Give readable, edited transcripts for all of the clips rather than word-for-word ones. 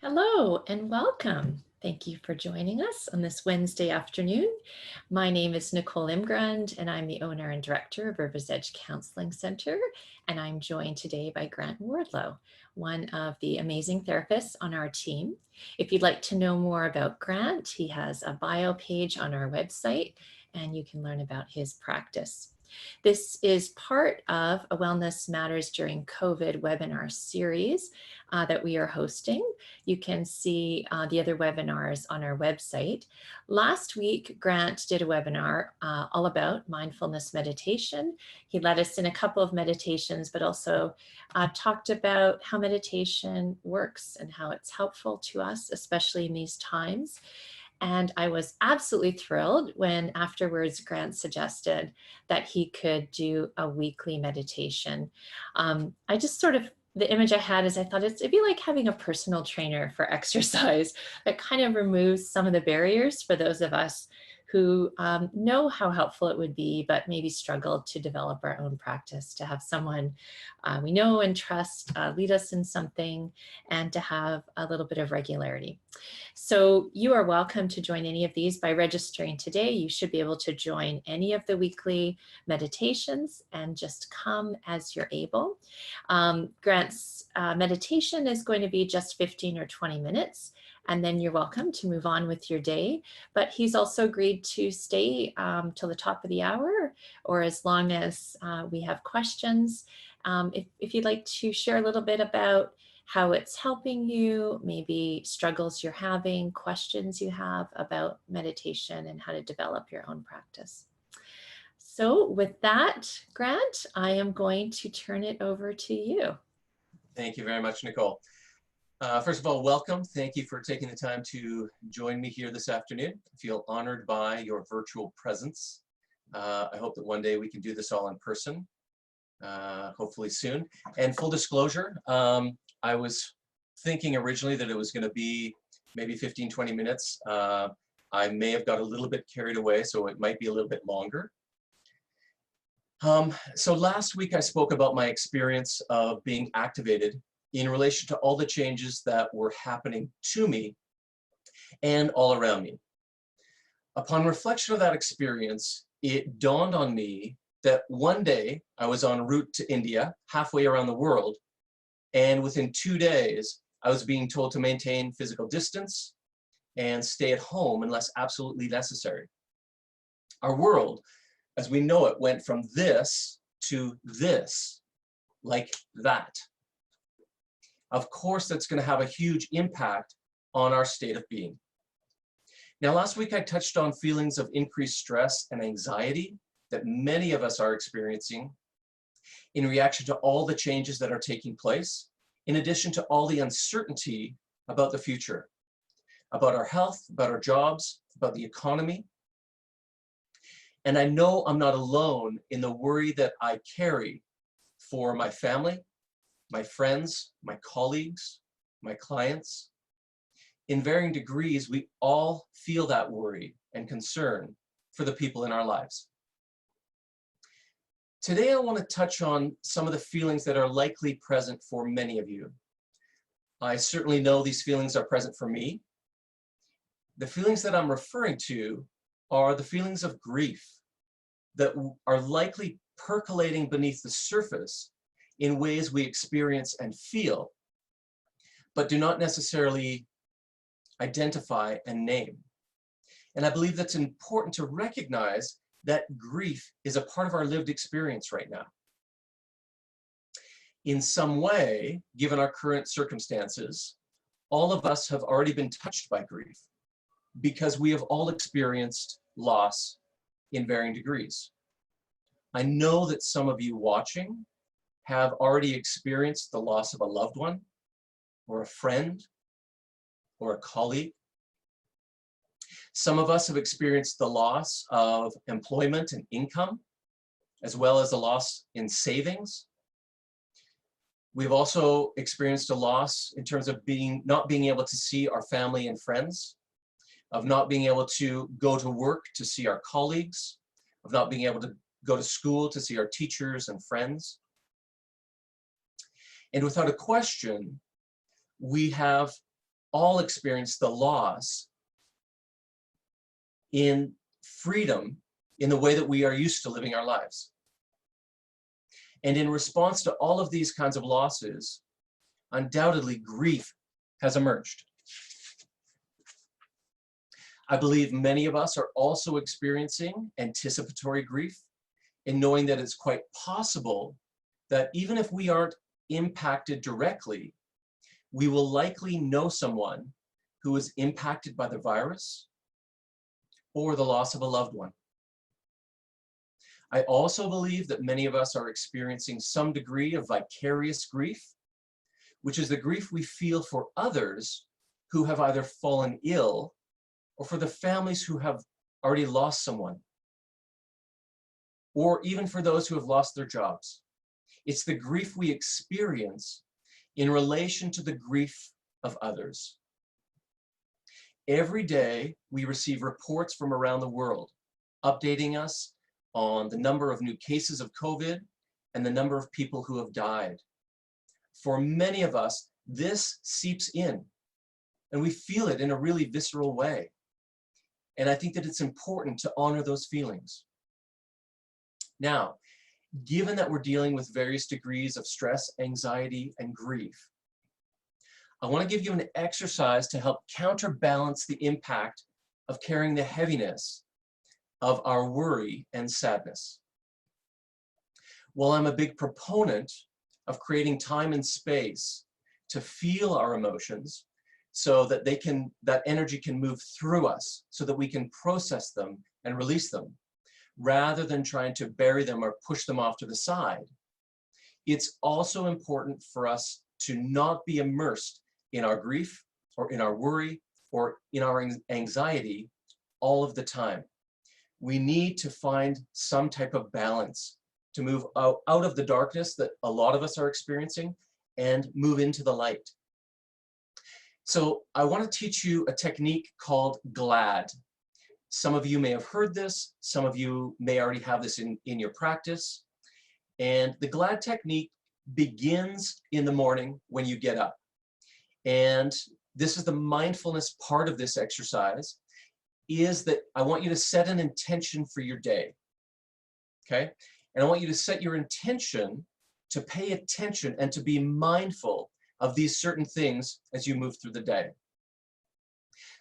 Hello and welcome. Thank you for joining us on this Wednesday afternoon. My name is Nicole Imgrund and I'm the owner and director of Rivers Edge Counseling Center. And I'm joined today by Grant Wardlow, one of the amazing therapists on our team. If you'd like to know more about Grant, he has a bio page on our website and you can learn about his practice. This is part of a Wellness Matters During COVID webinar series that we are hosting. You can see the other webinars on our website. Last week, Grant did a webinar all about mindfulness meditation. He led us in a couple of meditations, but also talked about how meditation works and how it's helpful to us, especially in these times. And I was absolutely thrilled when afterwards Grant suggested that he could do a weekly meditation. I just the image I had is I thought it'd be like having a personal trainer for exercise that kind of removes some of the barriers for those of us who know how helpful it would be, but maybe struggle to develop our own practice, to have someone we know and trust lead us in something and to have a little bit of regularity. So you are welcome to join any of these by registering today. You should be able to join any of the weekly meditations and just come as you're able. Grant's meditation is going to be just 15 or 20 minutes, and then you're welcome to move on with your day. But he's also agreed to stay till the top of the hour or as long as we have questions. If you'd like to share a little bit about how it's helping you, maybe struggles you're having, questions you have about meditation and how to develop your own practice. So with that, Grant, I am going to turn it over to you. Thank you very much, Nicole. First of all, welcome. Thank you for taking the time to join me here this afternoon. I feel honored by your virtual presence. I hope that one day we can do this all in person, hopefully soon. And full disclosure, I was thinking originally that it was going to be maybe 15, 20 minutes. I may have got a little bit carried away, so it might be a little bit longer. So last week I spoke about my experience of being activated in relation to all the changes that were happening to me and all around me. Upon reflection of that experience, it dawned on me that one day I was en route to India, halfway around the world, and within 2 days, I was being told to maintain physical distance and stay at home unless absolutely necessary. Our world, as we know it, went from this to this, like that. Of course, that's going to have a huge impact on our state of being. Now, last week I touched on feelings of increased stress and anxiety that many of us are experiencing in reaction to all the changes that are taking place, in addition to all the uncertainty about the future, about our health, about our jobs, about the economy. And I know I'm not alone in the worry that I carry for my family, my friends, my colleagues, my clients. In varying degrees, we all feel that worry and concern for the people in our lives. Today, I want to touch on some of the feelings that are likely present for many of you. I certainly know these feelings are present for me. The feelings that I'm referring to are the feelings of grief that are likely percolating beneath the surface in ways we experience and feel, but do not necessarily identify and name. And I believe that's important to recognize that grief is a part of our lived experience right now. In some way, given our current circumstances, all of us have already been touched by grief because we have all experienced loss in varying degrees. I know that some of you watching have already experienced the loss of a loved one, or a friend, or a colleague. Some of us have experienced the loss of employment and income, as well as the loss in savings. We've also experienced a loss in terms of not being able to see our family and friends, of not being able to go to work to see our colleagues, of not being able to go to school to see our teachers and friends. And without a question, we have all experience the loss in freedom in the way that we are used to living our lives. And in response to all of these kinds of losses, undoubtedly grief has emerged. I believe many of us are also experiencing anticipatory grief in knowing that it's quite possible that even if we aren't impacted directly, we will likely know someone who is impacted by the virus or the loss of a loved one. I also believe that many of us are experiencing some degree of vicarious grief, which is the grief we feel for others who have either fallen ill or for the families who have already lost someone, or even for those who have lost their jobs. It's the grief we experience in relation to the grief of others. Every day, we receive reports from around the world updating us on the number of new cases of COVID and the number of people who have died. For many of us, this seeps in, and we feel it in a really visceral way. And I think that it's important to honor those feelings. Now, given that we're dealing with various degrees of stress, anxiety, and grief, I want to give you an exercise to help counterbalance the impact of carrying the heaviness of our worry and sadness. While I'm a big proponent of creating time and space to feel our emotions so that that energy can move through us so that we can process them and release them, rather than trying to bury them or push them off to the side, it's also important for us to not be immersed in our grief or in our worry or in our anxiety all of the time. We need to find some type of balance to move out of the darkness that a lot of us are experiencing and move into the light. So I want to teach you a technique called GLAD. Some of you may have heard this, some of you may already have this in your practice. And the GLAD technique begins in the morning when you get up. And this is the mindfulness part of this exercise, is that I want you to set an intention for your day, okay? And I want you to set your intention to pay attention and to be mindful of these certain things as you move through the day.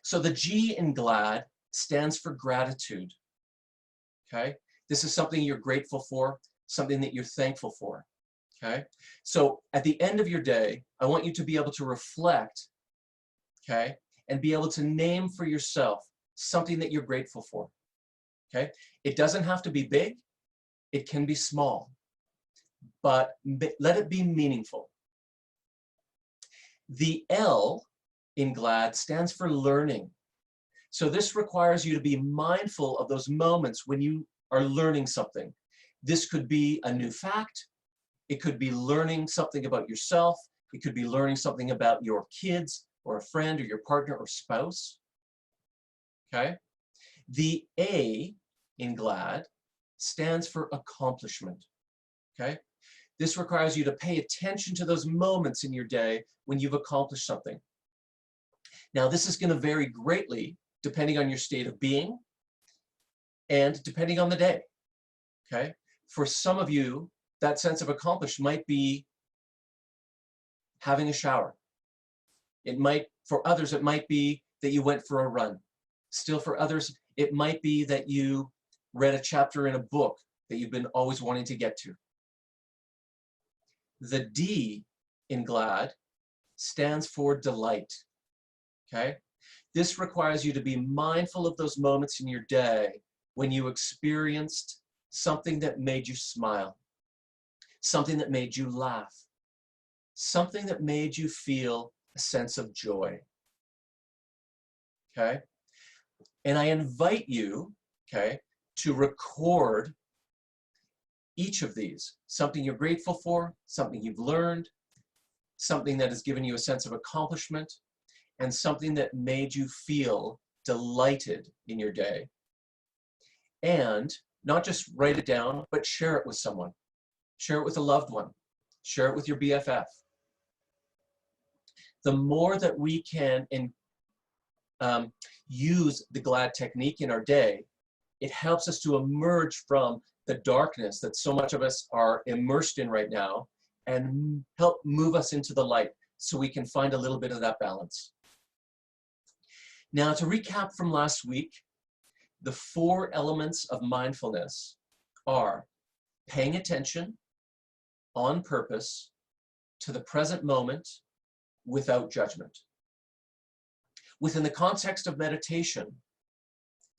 So the G in GLAD stands for gratitude, okay? This is something you're grateful for, something that you're thankful for, okay? So at the end of your day, I want you to be able to reflect, okay? And be able to name for yourself something that you're grateful for, okay? It doesn't have to be big, it can be small, but let it be meaningful. The L in GLAD stands for learning. So this requires you to be mindful of those moments when you are learning something. This could be a new fact. It could be learning something about yourself. It could be learning something about your kids or a friend or your partner or spouse. Okay? The A in GLAD stands for accomplishment. Okay? This requires you to pay attention to those moments in your day when you've accomplished something. Now, this is going to vary greatly depending on your state of being and depending on the day, okay? For some of you, that sense of accomplished might be having a shower. It might, for others, it might be that you went for a run. Still for others, it might be that you read a chapter in a book that you've been always wanting to get to. The D in GLAD stands for delight, okay? This requires you to be mindful of those moments in your day when you experienced something that made you smile, something that made you laugh, something that made you feel a sense of joy, okay? And I invite you, okay, to record each of these, something you're grateful for, something you've learned, something that has given you a sense of accomplishment, and something that made you feel delighted in your day. And not just write it down, but share it with someone. Share it with a loved one. Share it with your BFF. the more that we can use the GLAD technique in our day, it helps us to emerge from the darkness that so much of us are immersed in right now and help move us into the light so we can find a little bit of that balance. Now, to recap from last week, the 4 elements of mindfulness are paying attention on purpose to the present moment without judgment. Within the context of meditation,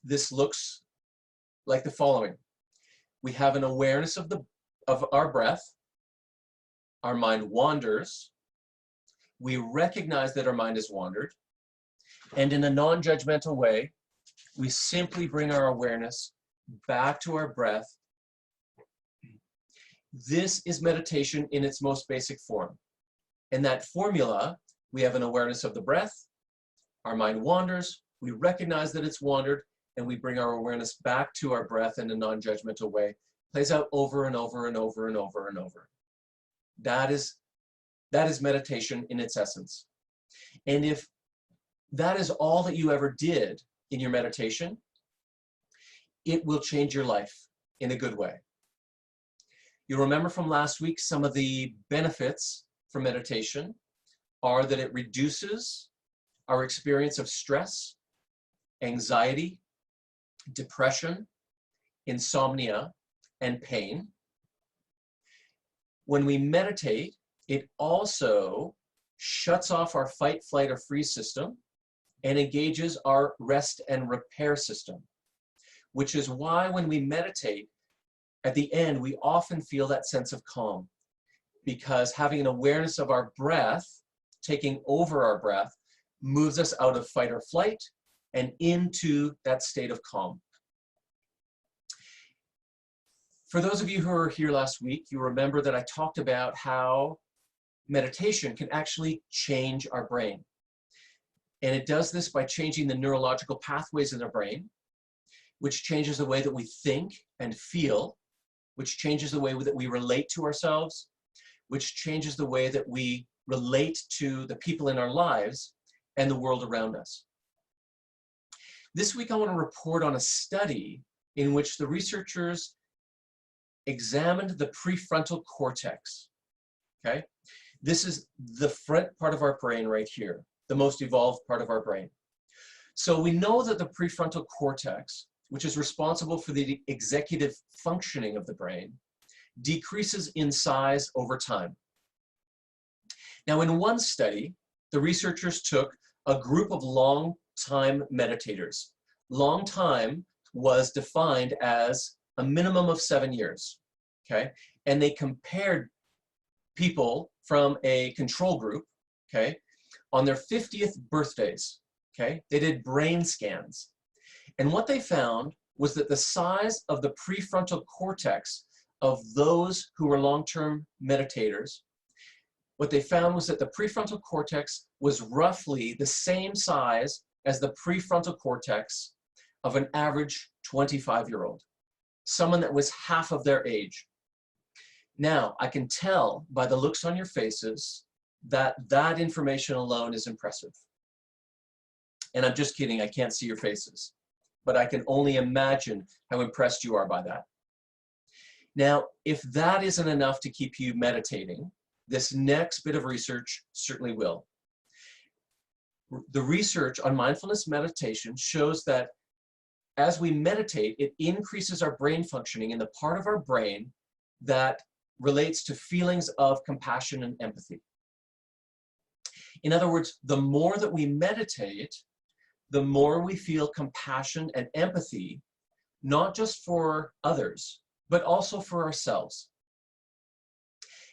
this looks like the following. We have an awareness of our breath. Our mind wanders. We recognize that our mind has wandered. And in a non-judgmental way, we simply bring our awareness back to our breath. This is meditation in its most basic form. In that formula, we have an awareness of the breath. Our mind wanders. We recognize that it's wandered, and we bring our awareness back to our breath in a non-judgmental way. Plays out over and over and over and over and over. That is meditation in its essence. And if that is all that you ever did in your meditation, it will change your life in a good way. You'll remember from last week, some of the benefits for meditation are that it reduces our experience of stress, anxiety, depression, insomnia, and pain. When we meditate, it also shuts off our fight, flight, or freeze system and engages our rest and repair system, which is why when we meditate, at the end, we often feel that sense of calm, because having an awareness of our breath, taking over our breath, moves us out of fight or flight and into that state of calm. For those of you who were here last week, you remember that I talked about how meditation can actually change our brain. And it does this by changing the neurological pathways in our brain, which changes the way that we think and feel, which changes the way that we relate to ourselves, which changes the way that we relate to the people in our lives and the world around us. This week, I want to report on a study in which the researchers examined the prefrontal cortex. Okay? This is the front part of our brain right here, the most evolved part of our brain. So we know that the prefrontal cortex, which is responsible for the executive functioning of the brain, decreases in size over time. Now, in one study, the researchers took a group of long-time meditators. Long time was defined as a minimum of 7 years, okay? And they compared people from a control group, okay, on their 50th birthdays, okay? They did brain scans. And what they found was that the size of the prefrontal cortex of those who were long-term meditators, what they found was that the prefrontal cortex was roughly the same size as the prefrontal cortex of an average 25-year-old, someone that was half of their age. Now, I can tell by the looks on your faces that that information alone is impressive. And I'm just kidding, I can't see your faces, but I can only imagine how impressed you are by that. Now, if that isn't enough to keep you meditating, this next bit of research certainly will. The research on mindfulness meditation shows that as we meditate, it increases our brain functioning in the part of our brain that relates to feelings of compassion and empathy. In other words, the more that we meditate, the more we feel compassion and empathy, not just for others, but also for ourselves.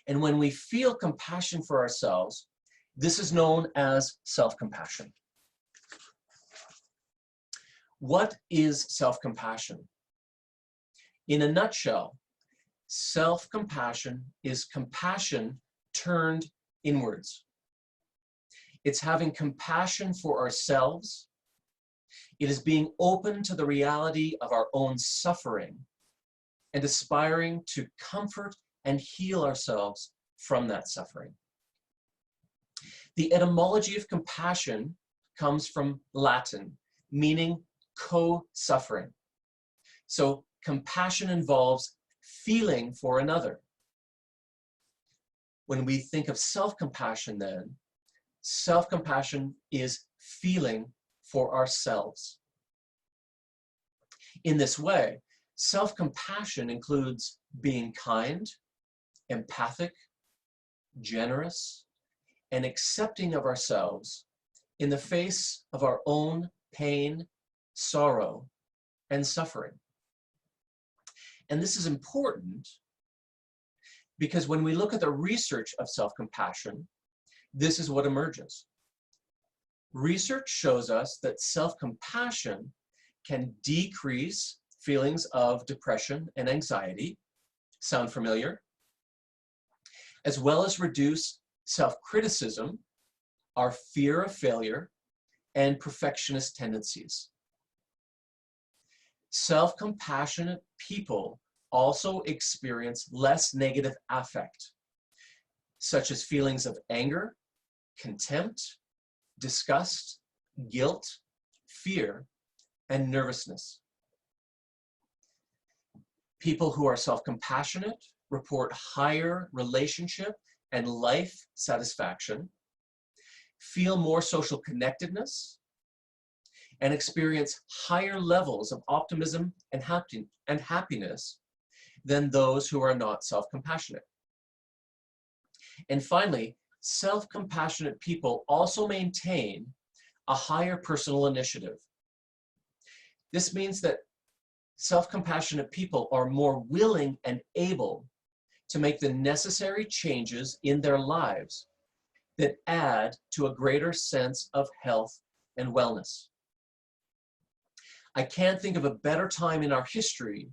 And when we feel compassion for ourselves, this is known as self-compassion. What is self-compassion? In a nutshell, self-compassion is compassion turned inwards. It's having compassion for ourselves. It is being open to the reality of our own suffering and aspiring to comfort and heal ourselves from that suffering. The etymology of compassion comes from Latin, meaning co-suffering. So compassion involves feeling for another. When we think of self-compassion then, self-compassion is feeling for ourselves. In this way, self-compassion includes being kind, empathic, generous, and accepting of ourselves in the face of our own pain, sorrow, and suffering. And this is important because when we look at the research of self-compassion, this is what emerges. Research shows us that self-compassion can decrease feelings of depression and anxiety, sound familiar? As well as reduce self-criticism, our fear of failure, and perfectionist tendencies. Self-compassionate people also experience less negative affect, such as feelings of anger, contempt, disgust, guilt, fear, and nervousness. People who are self-compassionate report higher relationship and life satisfaction, feel more social connectedness, and experience higher levels of optimism and happiness than those who are not self-compassionate. And finally, self-compassionate people also maintain a higher personal initiative. This means that self-compassionate people are more willing and able to make the necessary changes in their lives that add to a greater sense of health and wellness. I can't think of a better time in our history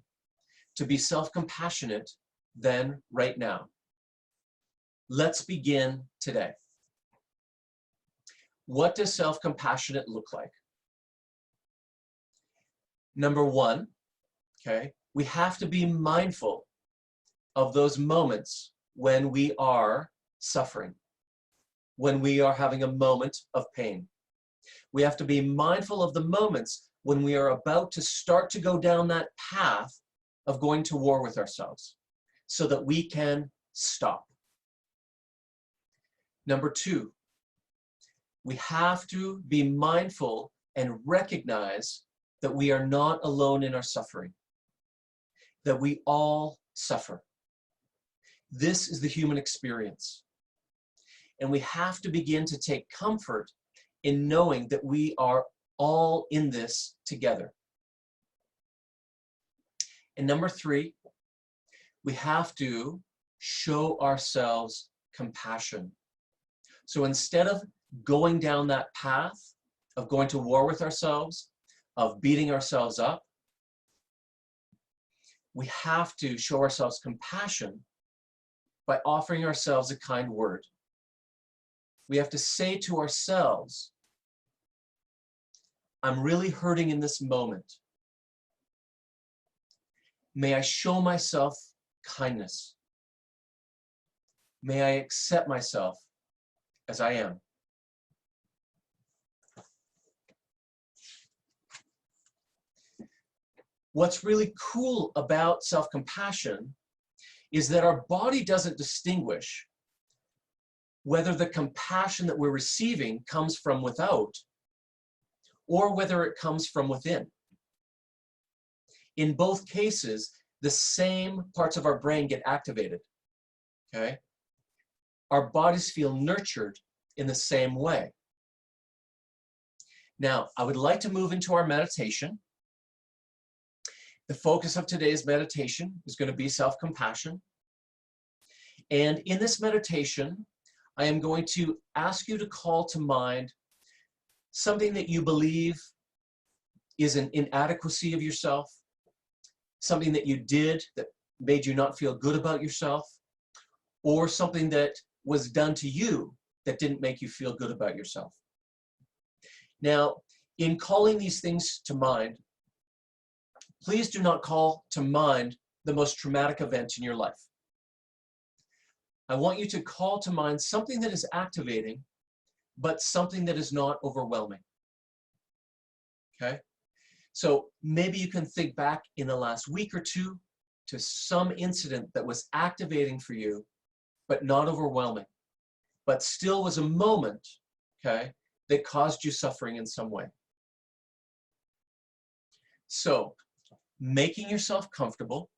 to be self-compassionate than right now. Let's begin today. What does self-compassionate look like? Number one, okay, we have to be mindful of those moments when we are suffering, when we are having a moment of pain. We have to be mindful of the moments when we are about to start to go down that path of going to war with ourselves so that we can stop. Number two, we have to be mindful and recognize that we are not alone in our suffering, that we all suffer. This is the human experience. And we have to begin to take comfort in knowing that we are all in this together. And number three, we have to show ourselves compassion. So instead of going down that path of going to war with ourselves, of beating ourselves up, we have to show ourselves compassion by offering ourselves a kind word. We have to say to ourselves, I'm really hurting in this moment. May I show myself kindness. May I accept myself as I am. What's really cool about self-compassion is that our body doesn't distinguish whether the compassion that we're receiving comes from without or whether it comes from within. In both cases, the same parts of our brain get activated, okay? Our bodies feel nurtured in the same way. Now, I would like to move into our meditation. The focus of today's meditation is going to be self-compassion. And in this meditation, I am going to ask you to call to mind something that you believe is an inadequacy of yourself, something that you did that made you not feel good about yourself, or something that was done to you that didn't make you feel good about yourself. Now, in calling these things to mind, please do not call to mind the most traumatic event in your life. I want you to call to mind something that is activating but something that is not overwhelming. Okay? So maybe you can think back in the last week or two to some incident that was activating for you, but not overwhelming, but still was a moment, okay, that caused you suffering in some way. So making yourself comfortable,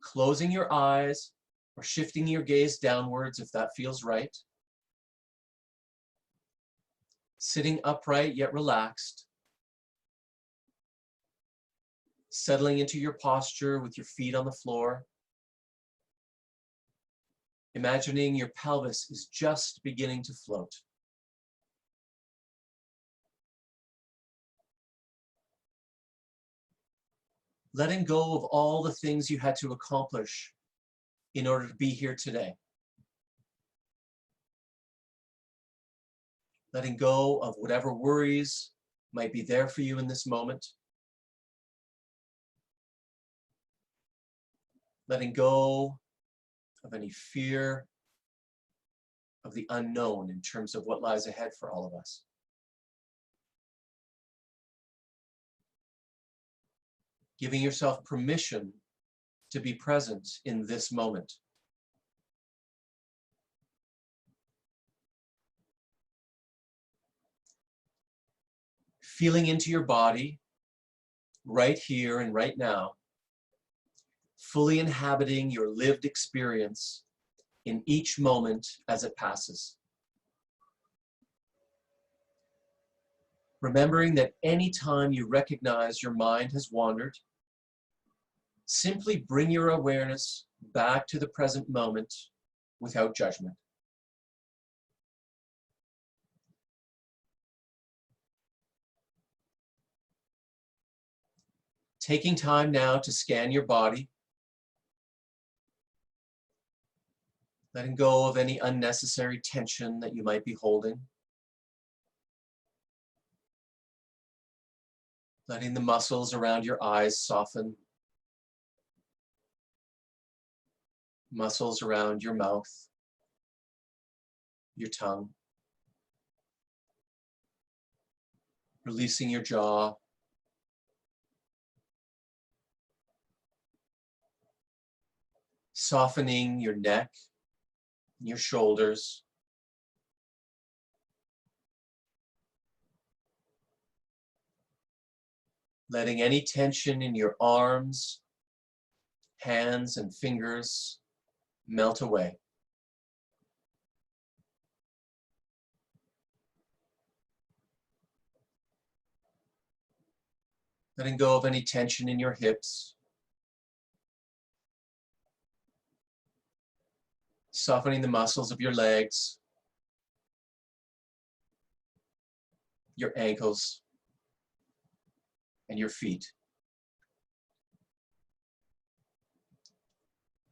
closing your eyes or shifting your gaze downwards if that feels right, sitting upright yet relaxed, settling into your posture with your feet on the floor, imagining your pelvis is just beginning to float. Letting go of all the things you had to accomplish in order to be here today. Letting go of whatever worries might be there for you in this moment. Letting go of any fear of the unknown in terms of what lies ahead for all of us. Giving yourself permission to be present in this moment. Feeling into your body right here and right now, fully inhabiting your lived experience in each moment as it passes. Remembering that any time you recognize your mind has wandered, simply bring your awareness back to the present moment without judgment. Taking time now to scan your body, letting go of any unnecessary tension that you might be holding. Letting the muscles around your eyes soften. Muscles around your mouth, your tongue. Releasing your jaw. Softening your neck, your shoulders. Letting any tension in your arms, hands, and fingers melt away. Letting go of any tension in your hips. Softening the muscles of your legs, your ankles, and your feet.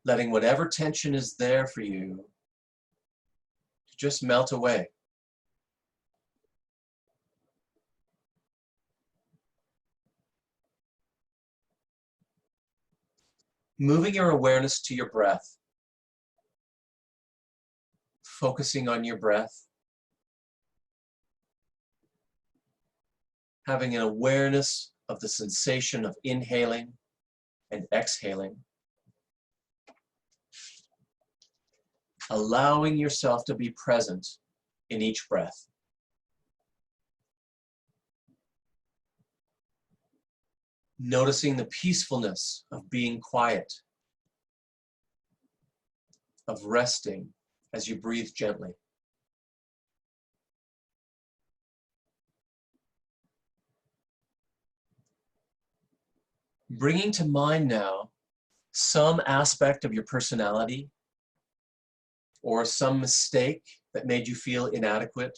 Letting whatever tension is there for you just melt away. Moving your awareness to your breath. Focusing on your breath. Having an awareness of the sensation of inhaling and exhaling. Allowing yourself to be present in each breath. Noticing the peacefulness of being quiet, of resting as you breathe gently. Bringing to mind now some aspect of your personality or some mistake that made you feel inadequate,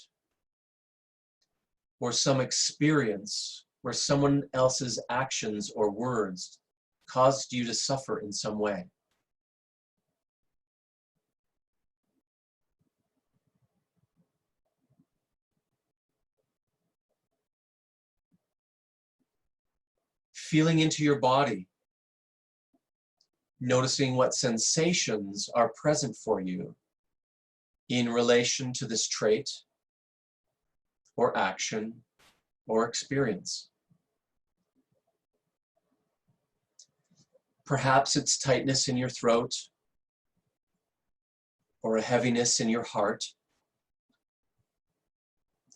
or some experience where someone else's actions or words caused you to suffer in some way. Feeling into your body, noticing what sensations are present for you in relation to this trait or action or experience. Perhaps it's tightness in your throat or a heaviness in your heart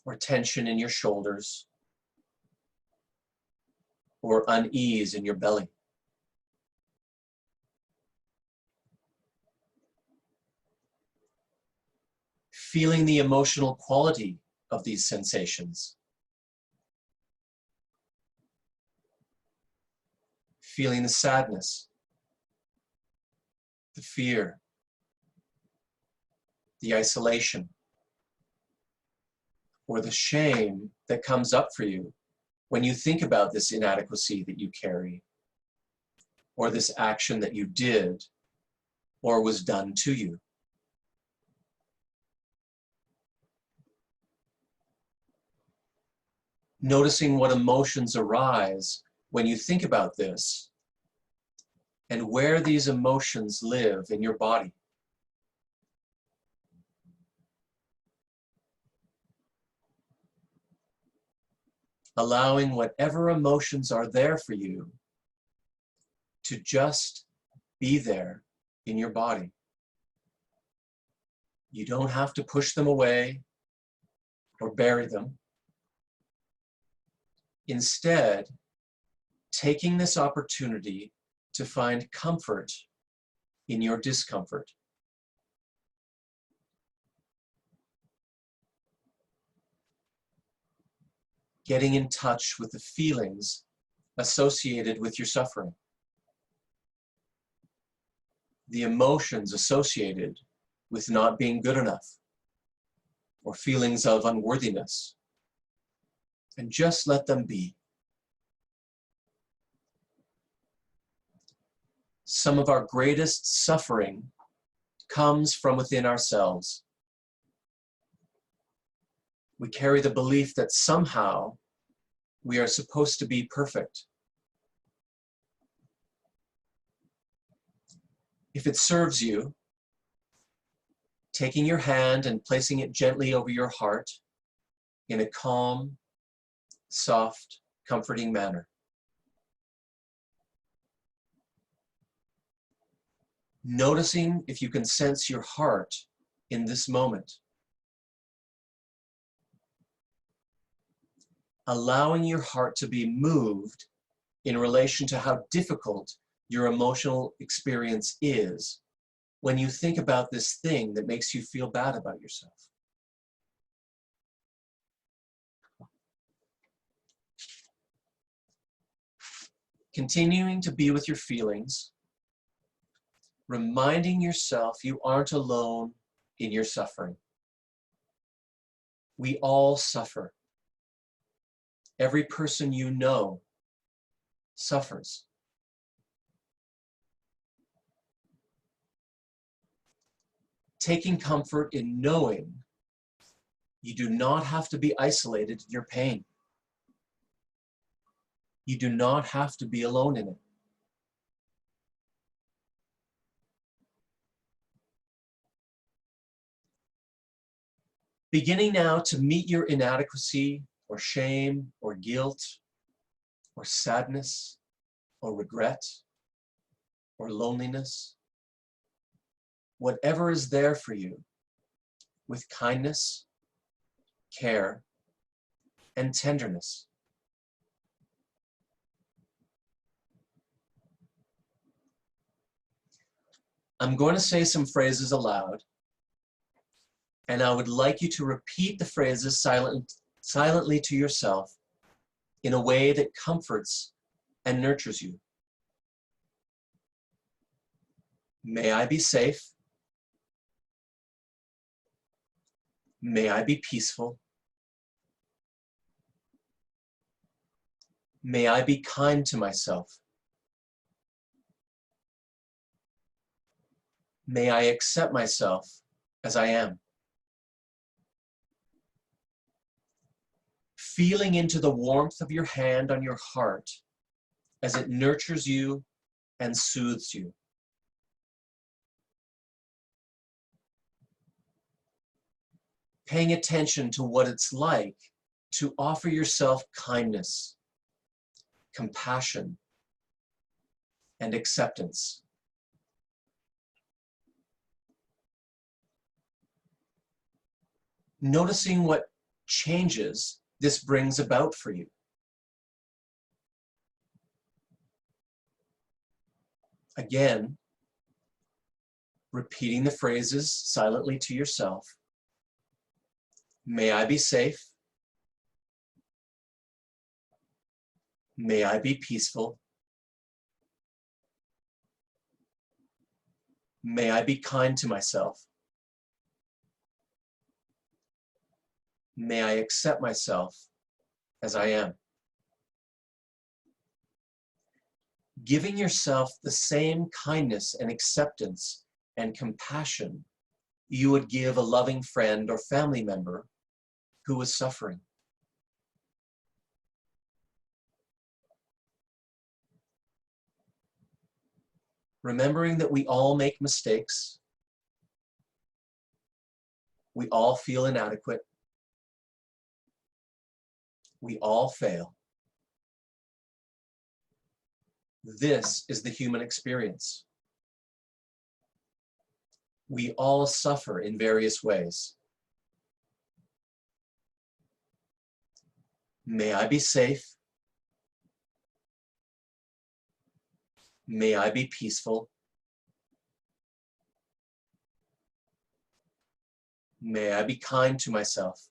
or tension in your shoulders or unease in your belly. Feeling the emotional quality of these sensations. Feeling the sadness, the fear, the isolation, or the shame that comes up for you when you think about this inadequacy that you carry, or this action that you did or was done to you. Noticing what emotions arise when you think about this and where these emotions live in your body. Allowing whatever emotions are there for you to just be there in your body. You don't have to push them away or bury them. Instead, taking this opportunity to find comfort in your discomfort. Getting in touch with the feelings associated with your suffering. The emotions associated with not being good enough, or feelings of unworthiness. And just let them be. Some of our greatest suffering comes from within ourselves. We carry the belief that somehow we are supposed to be perfect. If it serves you, taking your hand and placing it gently over your heart in a calm, soft, comforting manner. Noticing if you can sense your heart in this moment. Allowing your heart to be moved in relation to how difficult your emotional experience is when you think about this thing that makes you feel bad about yourself. Continuing to be with your feelings, reminding yourself you aren't alone in your suffering. We all suffer. Every person you know suffers. Taking comfort in knowing you do not have to be isolated in your pain. You do not have to be alone in it. Beginning now to meet your inadequacy or shame or guilt or sadness or regret or loneliness, whatever is there for you, with kindness, care, and tenderness. I'm going to say some phrases aloud, and I would like you to repeat the phrases silently to yourself in a way that comforts and nurtures you. May I be safe. May I be peaceful. May I be kind to myself. May I accept myself as I am. Feeling into the warmth of your hand on your heart as it nurtures you and soothes you. paying attention to what it's like to offer yourself kindness, compassion, and acceptance. Noticing what changes this brings about for you. Again, repeating the phrases silently to yourself. May I be safe. May I be peaceful. May I be kind to myself. May I accept myself as I am. Giving yourself the same kindness and acceptance and compassion you would give a loving friend or family member who is suffering. Remembering that we all make mistakes. We all feel inadequate. We all fail. This is the human experience. We all suffer in various ways. May I be safe. May I be peaceful. May I be kind to myself.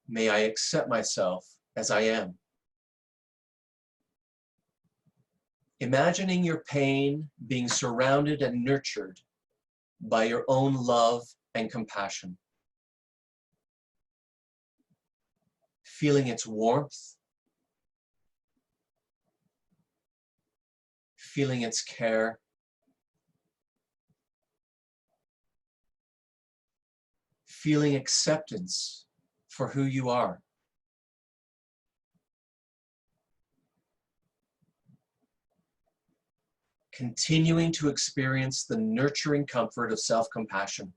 May I accept myself as I am. Imagining your pain being surrounded and nurtured by your own love and compassion. Feeling its warmth, feeling its care, feeling acceptance for who you are. Continuing to experience the nurturing comfort of self-compassion.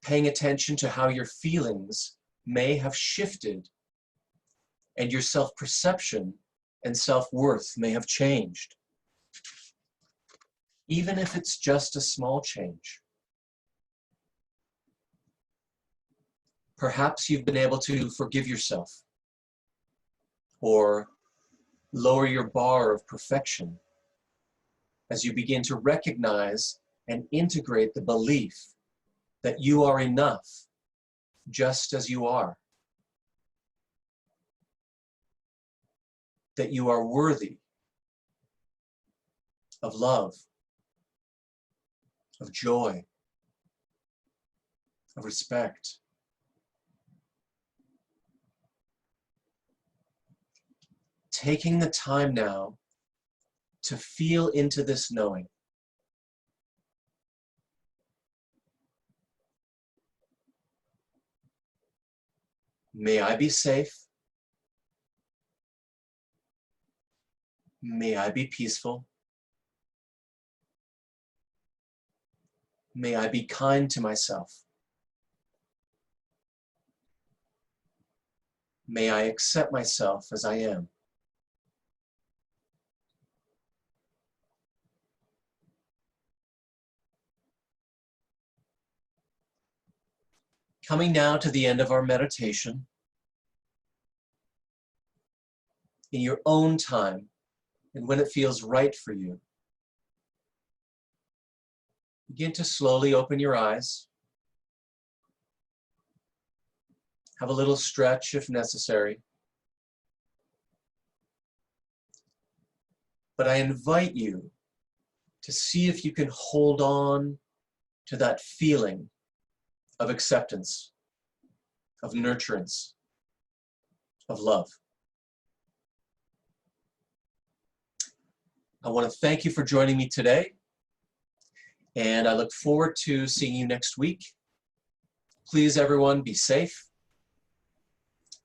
Paying attention to how your feelings may have shifted and your self-perception and self-worth may have changed. Even if it's just a small change. Perhaps you've been able to forgive yourself or lower your bar of perfection as you begin to recognize and integrate the belief that you are enough just as you are, that you are worthy of love, of joy, of respect. Taking the time now to feel into this knowing. May I be safe. May I be peaceful. May I be kind to myself. May I accept myself as I am. Coming now to the end of our meditation, in your own time and when it feels right for you, begin to slowly open your eyes. Have a little stretch if necessary. But I invite you to see if you can hold on to that feeling of acceptance, of nurturance, of love. I want to thank you for joining me today, and I look forward to seeing you next week. Please, everyone, be safe,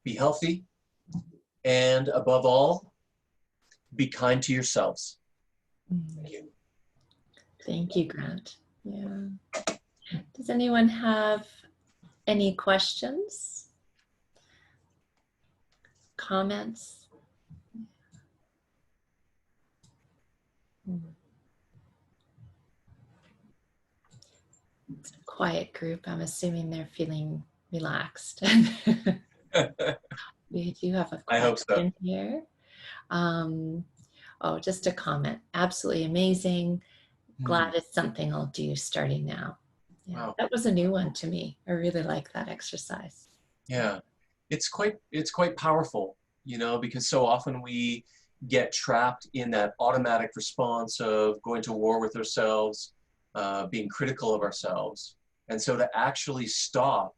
be healthy, and above all, be kind to yourselves. Thank you. Thank you, Grant. Yeah. Does anyone have any questions? Comments? It's a quiet group. I'm assuming they're feeling relaxed. We do have a I hope so. question here. Oh, just a comment. Absolutely amazing. Glad it's something I'll do starting now. Yeah, Wow. that was a new one to me. I really like that exercise. Yeah, it's quite powerful, you know, because so often we get trapped in that automatic response of going to war with ourselves, being critical of ourselves. And so to actually stop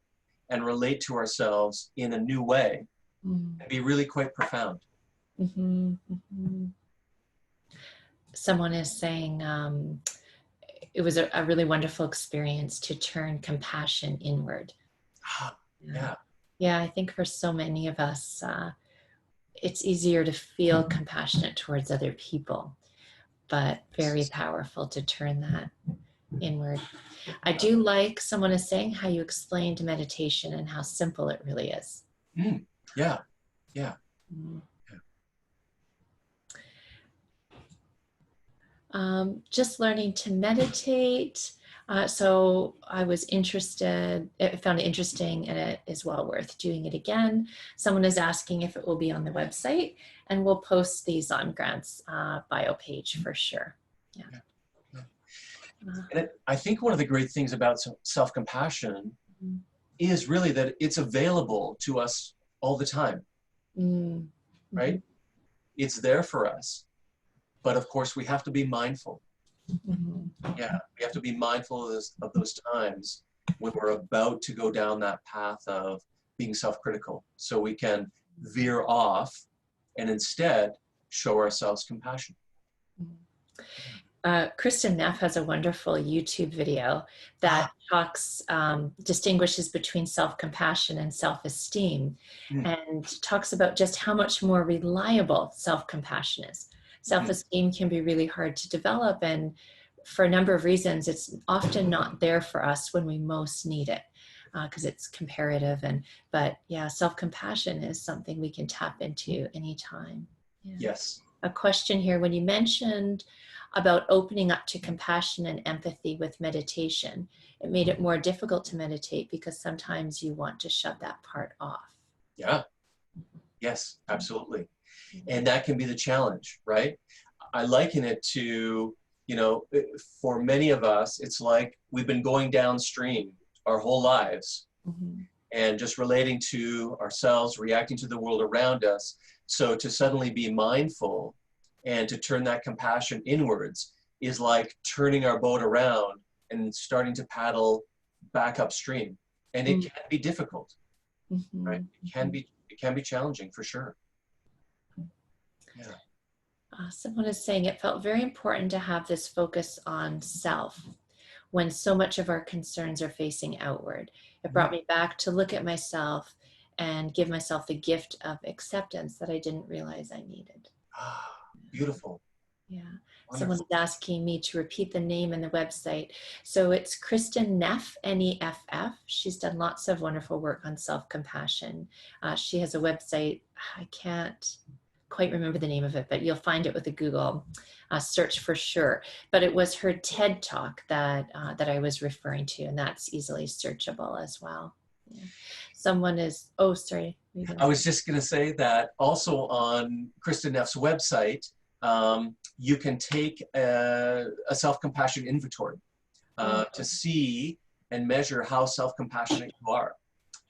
and relate to ourselves in a new way can be really quite profound. Mm-hmm, mm-hmm. Someone is saying it was a really wonderful experience to turn compassion inward. Yeah. Yeah, I think for so many of us, it's easier to feel compassionate towards other people, but very powerful to turn that inward. I do like someone is saying how you explained meditation and how simple it really is. Yeah, yeah. Just learning to meditate. So I was interested, I found it interesting, and it is well worth doing it again. Someone is asking if it will be on the website, and we'll post these on Grant's bio page for sure. Yeah. And I think one of the great things about self-compassion is really that it's available to us all the time, right? It's there for us. But of course, we have to be mindful. Yeah, we have to be mindful of those times when we're about to go down that path of being self-critical, so we can veer off and instead show ourselves compassion. Kristin Neff has a wonderful YouTube video that distinguishes between self-compassion and self-esteem, and talks about just how much more reliable self-compassion is. Self-esteem can be really hard to develop, and for a number of reasons, it's often not there for us when we most need it, because it's comparative. But yeah, self-compassion is something we can tap into anytime. Yeah. Yes. A question here, when you mentioned about opening up to compassion and empathy with meditation, it made it more difficult to meditate because sometimes you want to shut that part off. Yeah. Yes, absolutely. And that can be the challenge, right? I liken it to, you know, for many of us, it's like we've been going downstream our whole lives and just relating to ourselves, reacting to the world around us. So to suddenly be mindful and to turn that compassion inwards is like turning our boat around and starting to paddle back upstream. And it can be difficult, right? It can be challenging for sure. Yeah. Someone is saying it felt very important to have this focus on self when so much of our concerns are facing outward. It brought me back to look at myself and give myself the gift of acceptance that I didn't realize I needed. Beautiful. Yeah. Wonderful. Someone is asking me to repeat the name and the website. So it's Kristin Neff, N-E-F-F. She's done lots of wonderful work on self-compassion. She has a website. I can't quite remember the name of it, but you'll find it with a Google search for sure. But it was her TED Talk that I was referring to, and that's easily searchable as well. Yeah. Someone is, oh, sorry. I was just going to say that also on Kristin Neff's website, you can take a self-compassion inventory to see and measure how self-compassionate you are.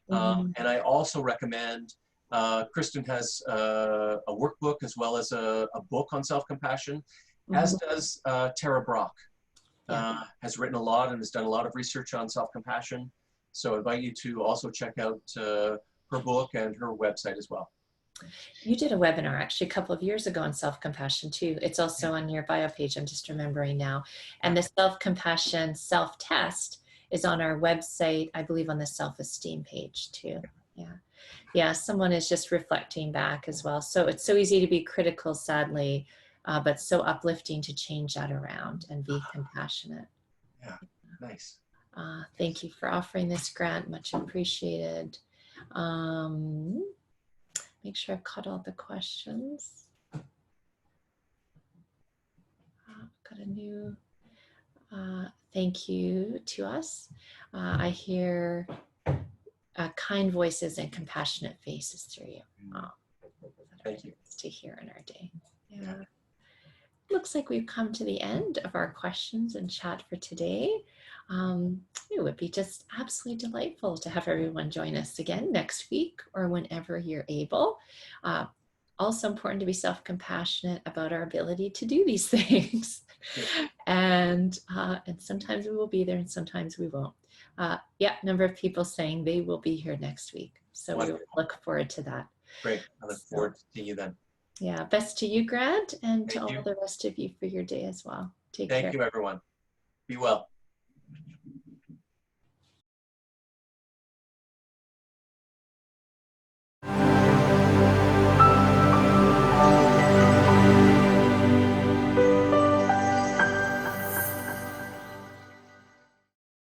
And I also recommend, Kristin has a workbook as well as a book on self-compassion, as does Tara Brach. Has written a lot and has done a lot of research on self-compassion. So I invite you to also check out her book and her website as well. You did a webinar actually a couple of years ago on self-compassion too. It's also on your bio page, I'm just remembering now. And the self-compassion self-test is on our website, I believe on the self-esteem page too. Yeah, someone is just reflecting back as well. So it's so easy to be critical, sadly, but so uplifting to change that around and be compassionate. Yeah, nice. Thank you for offering this grant, much appreciated. Make sure I've caught all the questions. Got a new thank you to us. I hear kind voices and compassionate faces through you. Thank you. To hear in our day. Yeah. Looks like we've come to the end of our questions and chat for today. It would be just absolutely delightful to have everyone join us again next week or whenever you're able. Also important to be self-compassionate about our ability to do these things. Yeah. And sometimes we will be there and sometimes we won't. Yeah, number of people saying they will be here next week. So we will look forward to that. Great. I look forward to seeing you then. Yeah, best to you, Grant, and to Thank all you. the rest of you for your day as well. Take care. Thank you, everyone. Be well.